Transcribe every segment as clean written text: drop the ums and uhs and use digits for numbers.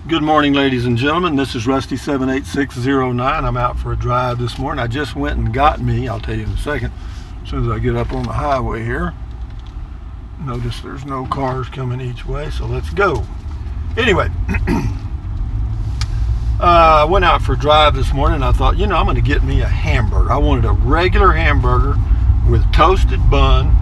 Good morning, ladies and gentlemen. This is Rusty 78609. I'm out for a drive this morning. I just went and got me, I'll tell you in a second, as soon as I get up on the highway here. Notice there's no cars coming each way, so let's go. Anyway, I went out for a drive this morning and I thought, I'm going to get me a hamburger. I wanted a regular hamburger with toasted bun.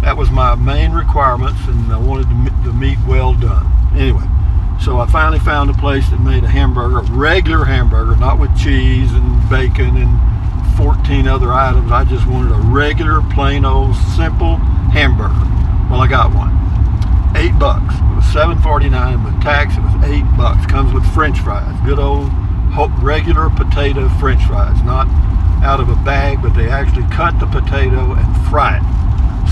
That was my main requirements, and I wanted the meat well done. Anyway, so I finally found a place that made a hamburger, a regular hamburger, not with cheese and bacon and 14 other items. I just wanted a regular, plain old, simple hamburger. Well, I got one. $8. It was $7.49 with tax. It was $8. Comes with French fries, good old regular potato French fries, not out of a bag, but they actually cut the potato and fry it.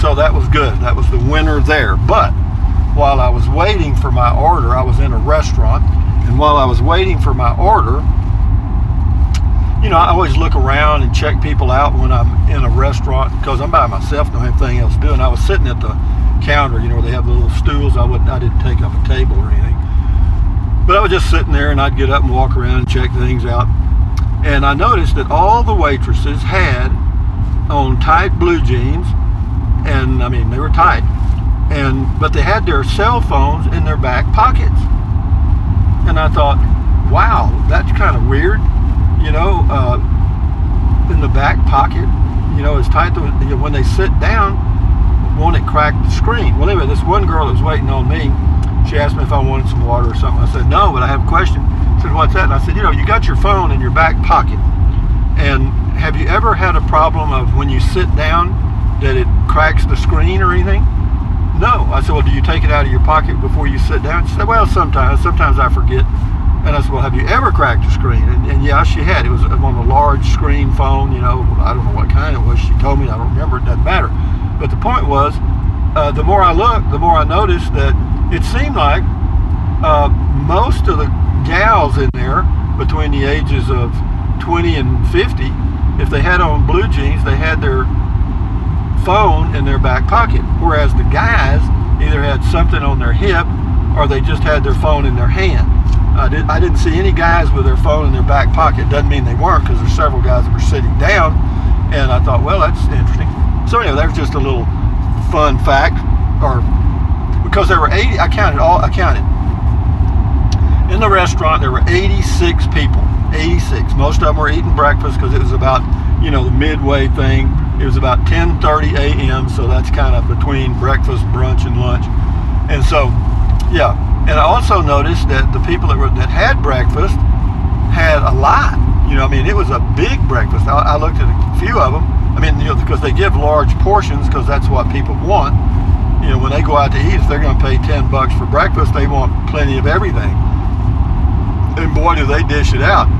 So that was good. That was the winner there. But while I was waiting for my order, I was in a restaurant, and while I was waiting for my order, I always look around and check people out when I'm in a restaurant because I'm by myself, don't have anything else to do. And I was sitting at the counter, where they have the little stools. I didn't take up a table or anything, but I was just sitting there, and I'd get up and walk around and check things out. And I noticed that all the waitresses had on tight blue jeans, and they were tight. But they had their cell phones in their back pockets. And I thought, wow, that's kind of weird, in the back pocket, it's tight. When they sit down, won't it crack the screen? Well, anyway, this one girl that was waiting on me, she asked me if I wanted some water or something. I said, no, but I have a question. She said, what's that? And I said, you got your phone in your back pocket. And have you ever had a problem of when you sit down that it cracks the screen or anything? No. I said, well, do you take it out of your pocket before you sit down? She said, well, sometimes I forget. And I said, well, have you ever cracked a screen? And yeah, she had. It was on a large screen phone, I don't know what kind it was. She told me, I don't remember, it doesn't matter. But the point was, the more I looked, the more I noticed that it seemed like most of the gals in there between the ages of 20 and 50, if they had on blue jeans, they had their phone in their back pocket, whereas the guys either had something on their hip or they just had their phone in their hand. I didn't see any guys with their phone in their back pocket. Doesn't mean they weren't, because there's several guys that were sitting down, and I thought, well, that's interesting. So anyway, there's just a little fun fact, because there were 80, I counted. In the restaurant, there were 86 people, 86. Most of them were eating breakfast because it was about, the midway thing. It was about 10:30 a.m., so that's kind of between breakfast, brunch, and lunch. And so, yeah. And I also noticed that the people that had breakfast had a lot. It was a big breakfast. I looked at a few of them. Because they give large portions because that's what people want. When they go out to eat, if they're going to pay $10 for breakfast, they want plenty of everything. And boy, do they dish it out.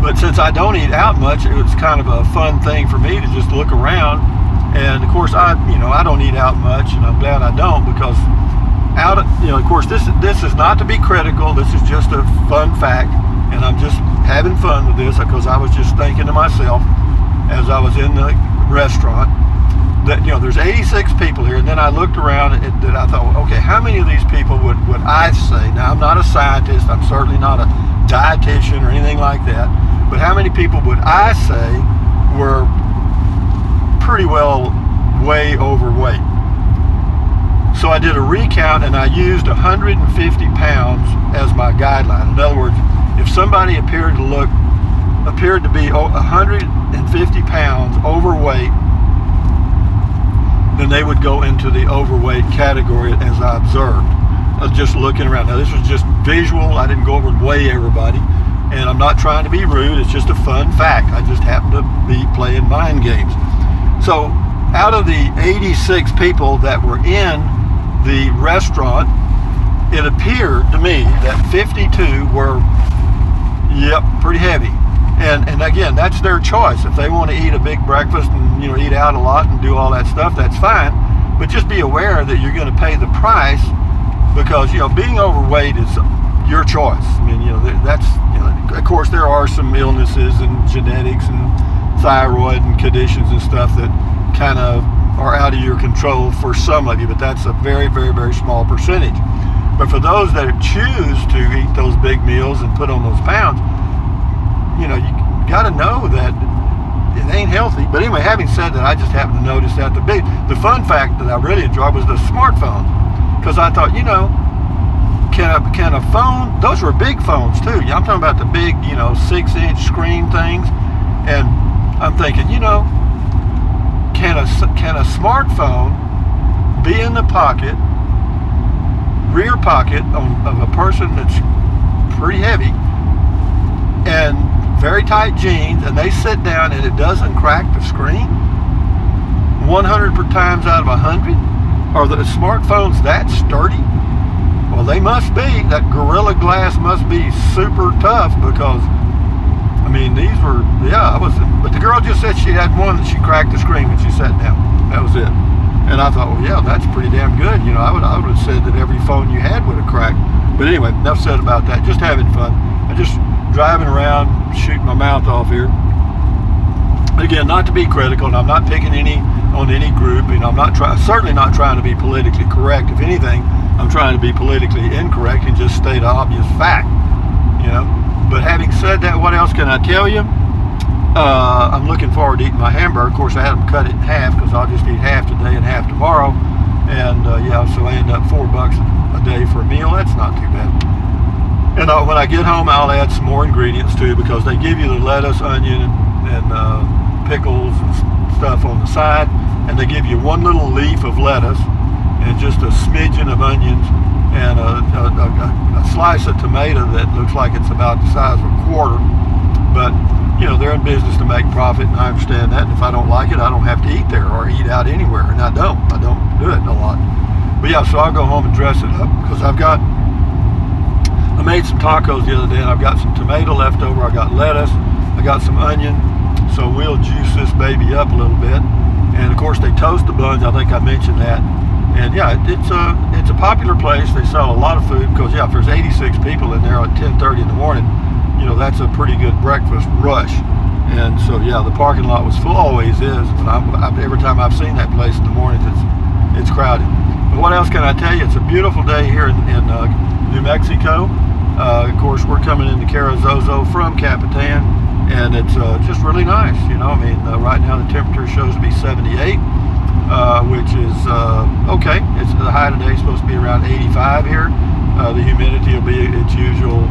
But since I don't eat out much, it was kind of a fun thing for me to just look around. And of course, I don't eat out much, and I'm glad I don't, because of course, this is not to be critical. This is just a fun fact, and I'm just having fun with this because I was just thinking to myself as I was in the restaurant that there's 86 people here, and then I looked around and I thought, okay, how many of these people would I say? Now, I'm not a scientist. I'm certainly not a dietitian or anything like that. But how many people would I say were pretty well way overweight? So I did a recount, and I used 150 pounds as my guideline. In other words, if somebody appeared to be 150 pounds overweight, then they would go into the overweight category as I observed. Just looking around. Now, this was just visual. I didn't go over and weigh everybody. And I'm not trying to be rude. It's just a fun fact. I just happen to be playing mind games. So out of the 86 people that were in the restaurant, it appeared to me that 52 were, pretty heavy. And again, that's their choice. If they want to eat a big breakfast and eat out a lot and do all that stuff, that's fine. But just be aware that you're going to pay the price, because being overweight is your choice. That's of course there are some illnesses and genetics and thyroid and conditions and stuff that kind of are out of your control for some of you, but that's a very, very, very small percentage. But for those that choose to eat those big meals and put on those pounds, you know, you got to know that it ain't healthy. But anyway, having said that, I just happened to notice that the fun fact that I really enjoyed was the smartphone, because I thought, you know, can a phone? Those were big phones too. I'm talking about the big, you know, 6-inch screen things, and I'm thinking, you know, can a smartphone be in the pocket, rear pocket of a person that's pretty heavy and very tight jeans, and they sit down and it doesn't crack the screen 100 times out of 100? Are the smartphones that sturdy? Well, they must be. That Gorilla Glass must be super tough, because I mean, these were, yeah, but the girl just said she had one that she cracked the screen when she sat down. That was it. And I thought, well, yeah, that's pretty damn good. You know, I would have said that every phone you had would have cracked. But anyway, enough said about that. Just having fun. I just driving around, shooting my mouth off here. Again, not to be critical, and I'm not picking on any group. You know, certainly not trying to be politically correct. If anything, I'm trying to be politically incorrect and just state an obvious fact. You know. But having said that, what else can I tell you? I'm looking forward to eating my hamburger. Of course, I had them cut it in half, because I'll just eat half today and half tomorrow. And yeah, so I end up $4 a day for a meal. That's not too bad. And when I get home, I'll add some more ingredients too, because they give you the lettuce, onion, and pickles and stuff on the side. And they give you one little leaf of lettuce and just a smidgen of onions and a slice of tomato that looks like it's about the size of a quarter. But, you know, they're in business to make profit, and I understand that. And if I don't like it, I don't have to eat there or eat out anywhere. And I don't do it a lot. But yeah, so I'll go home and dress it up, because I made some tacos the other day, and I've got some tomato left over. I got lettuce. I got some onion. So we'll juice this baby up a little bit. And of course, they toast the buns. I think I mentioned that. And yeah, it's a popular place. They sell a lot of food, because yeah, if there's 86 people in there at 10:30 in the morning, you know, that's a pretty good breakfast rush. And so yeah, the parking lot was full, always is. But every time I've seen that place in the mornings, it's crowded. But what else can I tell you? It's a beautiful day here in New Mexico. Of course, we're coming into Carrizozo from Capitan, and it's just really nice. You know, I mean, right now the temperature shows to be 78. Which is okay. It's the high today is supposed to be around 85 here. The humidity will be its usual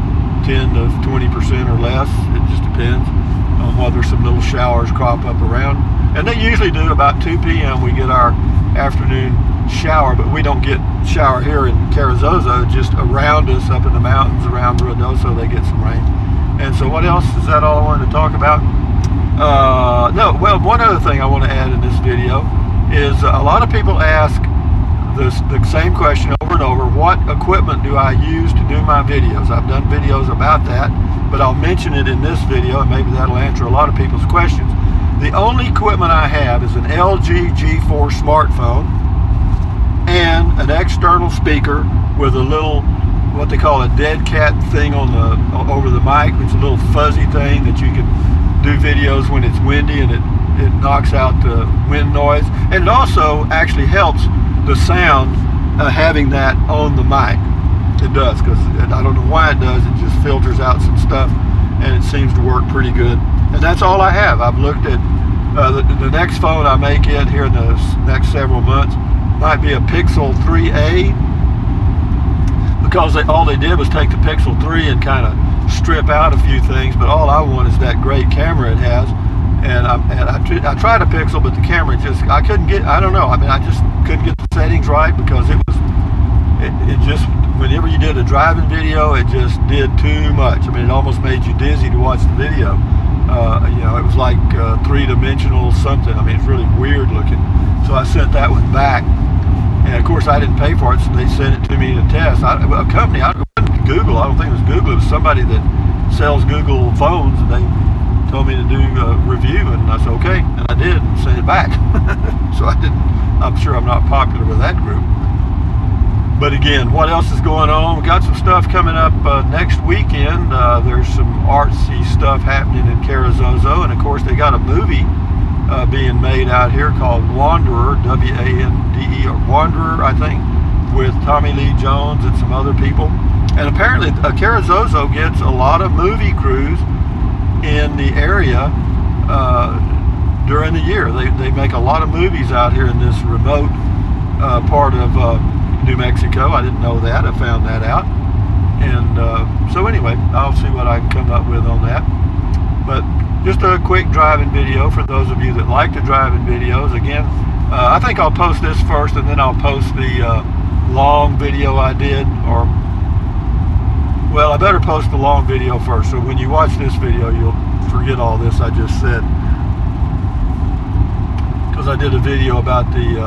10 to 20% or less. It just depends on whether some little showers crop up around. And they usually do about 2 p.m. We get our afternoon shower, but we don't get shower here in Carrizozo. Just around us, up in the mountains around Ruidoso, they get some rain. And so, what else? Is that all I wanted to talk about? No. Well, one other thing I want to add in this video is a lot of people ask the same question over and over: what equipment do I use to do my videos? I've done videos about that, but I'll mention it in this video, and maybe that'll answer a lot of people's questions. The only equipment I have is an LG G4 smartphone and an external speaker with a little, what they call a dead cat thing over the mic. It's a little fuzzy thing that you can do videos when it's windy, and it knocks out the wind noise. And it also actually helps the sound having that on the mic. It does, because I don't know why it does. It just filters out some stuff, and it seems to work pretty good. And that's all I have. I've looked at the next phone I may get here in the next several months might be a Pixel 3a, because all they did was take the Pixel 3 and kind of strip out a few things. But all I want is that great camera it has. And I tried a Pixel, but the camera I couldn't get. I don't know. I mean, I just couldn't get the settings right, because it just, whenever you did a driving video, it just did too much. I mean, it almost made you dizzy to watch the video. You know, it was like three-dimensional something. I mean, it's really weird looking. So I sent that one back, and of course I didn't pay for it, so they sent it to me to test. A company, it wasn't Google. I don't think it was Google. It was somebody that sells Google phones, and they told me to do a review, and I said okay, and I did, and sent it back. So I'm sure I'm not popular with that group. But again, what else is going on? We got some stuff coming up next weekend. There's some artsy stuff happening in Carrizozo, and of course they got a movie being made out here called Wanderer, W-A-N-D-E, or Wanderer, I think. with Tommy Lee Jones and some other people. And apparently Carrizozo gets a lot of movie crews in the area during the year. They make a lot of movies out here in this remote part of New Mexico. I didn't know that. I found that out. And so anyway, I'll see what I can come up with on that. But just a quick driving video for those of you that like the driving videos. Again, I think I'll post this first, and then I'll post the long video I did, or well, I better post the long video first, so when you watch this video you'll forget all this I just said, because I did a video about the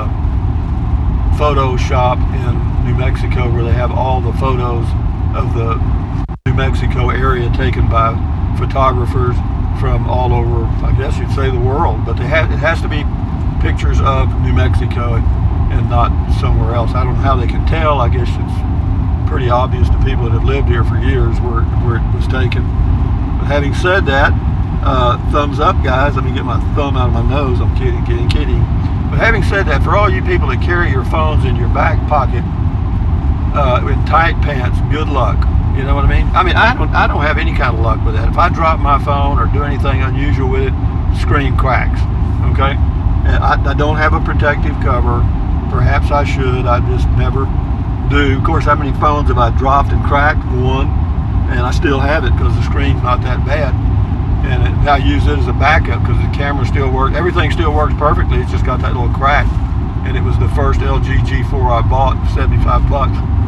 photo shop in New Mexico where they have all the photos of the New Mexico area taken by photographers from all over, I guess you'd say, the world, but it has to be pictures of New Mexico and not somewhere else. I don't know how they can tell. I guess it's pretty obvious to people that have lived here for years where it was taken. But having said that, thumbs up, guys. Let me get my thumb out of my nose. I'm kidding. But having said that, for all you people that carry your phones in your back pocket in tight pants, good luck. You know what I mean? I don't have any kind of luck with that. If I drop my phone or do anything unusual with it, screen cracks. Okay? And I don't have a protective cover. Perhaps I should. I just never do. Of course, how many phones have I dropped and cracked? One. And I still have it because the screen's not that bad. And I use it as a backup because the camera still works. Everything still works perfectly. It's just got that little crack. And it was the first LG G4 I bought, $75.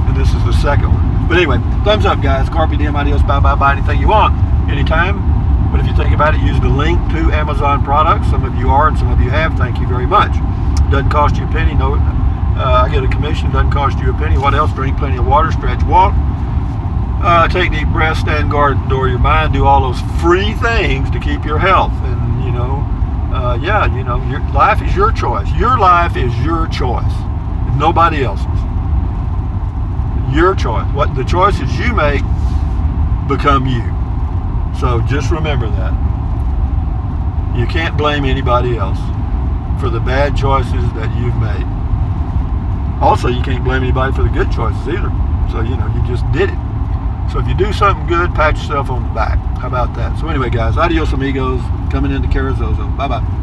And this is the second one. But anyway, thumbs up, guys. Carpe diem, adios, bye, buy anything you want, anytime. But if you think about it, use the link to Amazon products. Some of you are and some of you have. Thank you very much. Doesn't cost you a penny. No, I get a commission. Doesn't cost you a penny. What else? Drink plenty of water, stretch, walk. Take deep breaths, stand guard at the door of your mind. Do all those free things to keep your health. And, your life is your choice. Your life is your choice. Nobody else's. Your choice. What the choices you make become you. So just remember that. You can't blame anybody else for the bad choices that you've made. Also, you can't blame anybody for the good choices either. So, you just did it. So if you do something good, pat yourself on the back. How about that? So anyway, guys, adios amigos, coming into Carrizozo. Bye-bye.